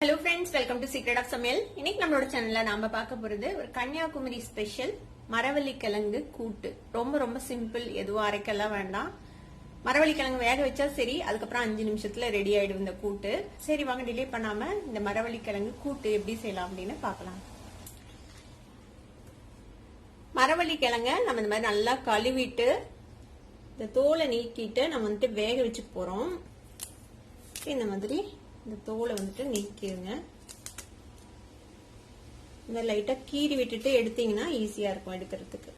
Hello friends, welcome to Secret of Samyal. இன்னைக்கு நம்மளோட சேனல்ல நாம பார்க்க போறது ஒரு கன்னியாகுமரி ஸ்பெஷல் மரவள்ளி கிழங்கு கூட்டு. ரொம்ப ரொம்ப சிம்பிள், எதுவும் அரைக்கலாம் வேண்டாம். மரவள்ளி கிழங்கு வேக வச்சா சரி, அதுக்கப்புறம் 5 நிமிஷத்துல ரெடி ஆயிடும் இந்த கூட்டு. சரி வாங்க டிலே பண்ணாம இந்த மரவள்ளி கிழங்கு கூட்டு எப்படி செய்யலாம் அப்படின்னு பார்க்கலாம். மரவள்ளி கிழங்க நம்ம இந்த மாதிரி நல்லா கழுவிட்டு இந்த தோலை நீக்கிட்டு நம்ம வந்துட்டு வேக வச்சு போறோம். இந்த மாதிரி இந்த தோலை வந்துட்டு நீக்கிடுங்க. இந்த லைட்டா கீறி விட்டுட்டு எடுத்தீங்கன்னா ஈஸியா இருக்கும் எடுக்கிறதுக்கு.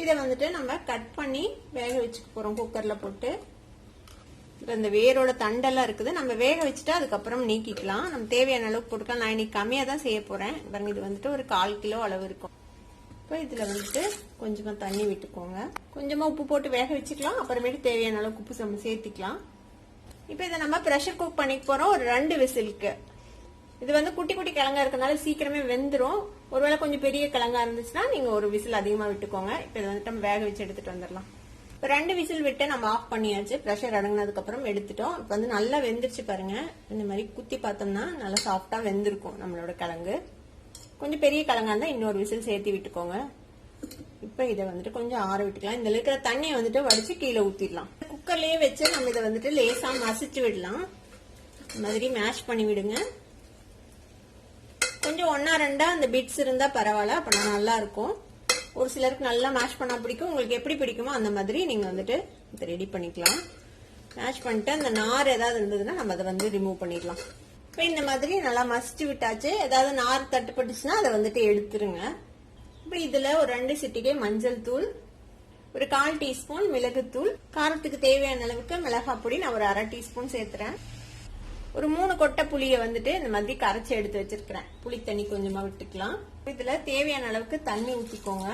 இதை வந்துட்டு நம்ம கட் பண்ணி வேக வச்சுக்க போறோம் குக்கர்ல போட்டு. இந்த வேரோட தண்டெல்லாம் இருக்குது, நம்ம வேக வச்சுட்டு அதுக்கப்புறம் நீக்கிக்கலாம். நம்ம தேவையான அளவுக்கு போட்டுக்கலாம். நான் இன்னைக்கு கம்மியா தான் செய்ய போறேன். பாருங்க, இது வந்துட்டு ஒரு 1/4 கிலோ அளவு இருக்கும். இப்போ இதுல வந்துட்டு கொஞ்சமா தண்ணி விட்டுக்கோங்க. கொஞ்சமா உப்பு போட்டு வேக வச்சுக்கலாம். அப்புறமேட்டு தேவையான அளவுக்கு உப்பு நம்ம சேர்த்திக்கலாம். இப்போ இதை நம்ம ப்ரெஷர் குக் பண்ணிக்க போறோம் ஒரு 2 விசிலுக்கு. இது வந்து குட்டி குட்டி கிழங்கா இருக்கனால சீக்கிரமே வெந்துடும். ஒருவேளை கொஞ்சம் பெரிய கிழங்கா இருந்துச்சுன்னா நீங்க ஒரு விசில் அதிகமா விட்டுக்கோங்க. இப்போ இதை வந்துட்டு நம்ம வேக வச்சு எடுத்துட்டு வந்துடலாம். இப்போ 2 விசில் விட்டு நம்ம ஆஃப் பண்ணியாச்சு. ப்ரெஷர் அடங்கினதுக்கு அப்புறம் எடுத்துட்டோம். இப்போ வந்து நல்லா வெந்துருச்சு பாருங்க. இந்த மாதிரி குத்தி பார்த்தோம்னா நல்லா சாஃப்டா வெந்திருக்கும் நம்மளோட கிழங்கு. கொஞ்சம் பெரிய கிழங்கா இருந்தா இன்னொரு விசில் சேர்த்து விட்டுக்கோங்க. இப்ப இதை வந்துட்டு கொஞ்சம் ஆற விட்டுக்கலாம். இந்த இருக்கிற தண்ணியை வந்துட்டு வடிச்சு கீழே ஊத்திடலாம். குக்கர்லயே வச்சு நம்ம இதை வந்துட்டு லேசா மசிச்சு விடலாம். இந்த மாதிரி மேஷ் பண்ணி விடுங்க. கொஞ்சம் 1-2 அந்த பிட்ஸ் இருந்தா பரவாயில்ல, அப்ப நல்லா இருக்கும். ஒரு சிலருக்கு நல்லா மேஷ் பண்ணா பிடிக்கும். உங்களுக்கு எப்படி பிடிக்குமோ அந்த மாதிரி நீங்க வந்துட்டு இதை ரெடி பண்ணிக்கலாம். மேஷ் பண்ணிட்டு அந்த நார் ஏதாவது இருந்ததுன்னா நம்ம அதை வந்து ரிமூவ் பண்ணிடலாம். இப்ப இந்த மாதிரி நல்லா மசிச்சு விட்டாச்சு. ஏதாவது நார் தட்டுப்பட்டுச்சுன்னா அதை வந்துட்டு எடுத்துருங்க. இப்ப இதுல ஒரு 2 சிட்டிகை மஞ்சள் தூள், ஒரு 1/4 டீஸ்பூன் மிளகுத்தூள், காரத்துக்கு தேவையான அளவுக்கு மிளகாய் பொடி நான் ஒரு 1/2 டீஸ்பூன் சேர்த்துறேன். ஒரு 3 கொட்டை புளிய வந்துட்டு இந்த மாதிரி கரைச்சி எடுத்து வச்சிருக்கிறேன். புளி தண்ணி கொஞ்சமா விட்டுக்கலாம். இதுல தேவையான அளவுக்கு தண்ணி ஊத்திக்கோங்க.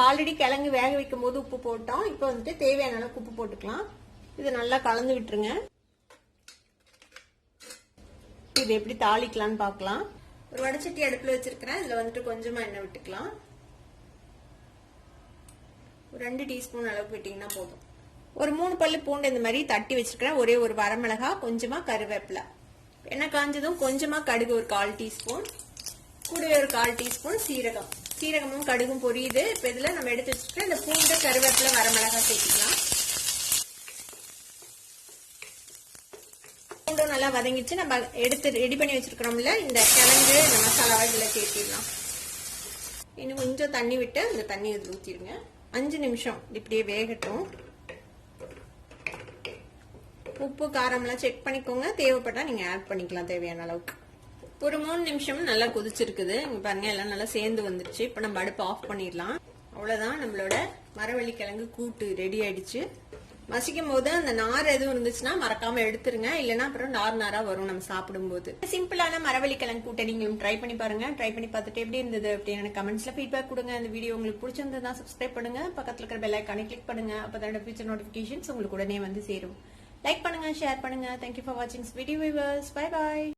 ஆல்ரெடி கிழங்கு வேக வைக்கும் போது உப்பு போட்டோம். இப்ப வந்துட்டு தேவையான அளவுக்கு உப்பு போட்டுக்கலாம். இது நல்லா கலந்து விட்டுருங்க. இது எப்படி தாளிக்கலாம்னு பார்க்கலாம். ஒரு வடச்சட்டி அடுப்புல வச்சிருக்கிறேன். இதுல வந்துட்டு கொஞ்சமா எண்ணெய் விட்டுக்கலாம். ஒரு 2 டீஸ்பூன் அளவுக்கு விட்டீங்கன்னா போதும். ஒரு 3 பல்லு பூண்டு இந்த மாதிரி தட்டி வச்சிருக்கிறேன். ஒரே ஒரு வரமிளகா, கொஞ்சமா கருவேப்பிலை. எண்ணெய் காஞ்சதும் கொஞ்சமா கடுகு ஒரு 1/4 டீஸ்பூன், கூடவே ஒரு 1/4 டீஸ்பூன் சீரகம். சீரகமும் கடுகும் பொரியுது. இப்ப இதுல நம்ம எடுத்து வச்சிருக்க இந்த பூண்டு, கருவேப்பிலை, வரமிளகா சேர்த்துக்கலாம். நல்லா வதங்கிச்சு. நம்ம எடுத்து ரெடி பண்ணி வச்சிருக்கிறோம்ல இந்த கிழங்கு, இந்த மசாலாவை இதுல சேர்த்திடலாம். இன்னும் கொஞ்சம் தண்ணி விட்டு அந்த தண்ணி இதுல ஊத்திடுங்க. 5 நிமிஷம் இப்படியே வேகட்டும். உப்பு காரம்லாம் செக் பண்ணிக்கோங்க. தேவைப்பட்டா நீங்க ஆட் பண்ணிக்கலாம் தேவையான அளவுக்கு. ஒரு 3 நிமிஷம் நல்லா கொதிச்சிருக்குது. இங்க பாருங்க, எல்லாம் நல்லா சேர்ந்து வந்துருச்சு. இப்ப நம்ம அடுப்பு ஆஃப் பண்ணிடலாம். அவ்வளவுதான், நம்மளோட மரவள்ளி கிழங்கு கூட்டு ரெடி ஆயிடுச்சு. மசிக்கும் போது அந்த நார் எதுவும் இருந்துச்சுன்னா மறக்காம எடுத்துருங்க. இல்லைன்னா அப்புறம் நாரா வரும் நம்ம சாப்பிடும் போது. சிம்பிளான மரவள்ளி கிழங்கு கூட்டை நீங்களும் ட்ரை பண்ணி பாருங்க. ட்ரை பண்ணி பார்த்துட்டு எப்படி இருந்தது அப்படின்னு கமெண்ட்ஸ்ல ஃபீட்பேக் கொடுங்க. இந்த வீடியோ உங்களுக்கு பிடிச்சிருந்தா சப்ஸ்கிரைப் பண்ணுங்க. பக்கத்துல இருக்கிற பெல் ஐகானை கிளிக் பண்ணுங்க. அப்பதான் ஃபியூச்சர் நோட்டிபிகேஷன்ஸ் உங்களுக்கு உடனே வந்து சேரும். லைக் பண்ணுங்க, ஷேர் பண்ணுங்க. தேங்க்யூ ஃபார் வாட்சிங் வீடியோ வியூவர்ஸ். Bye bye.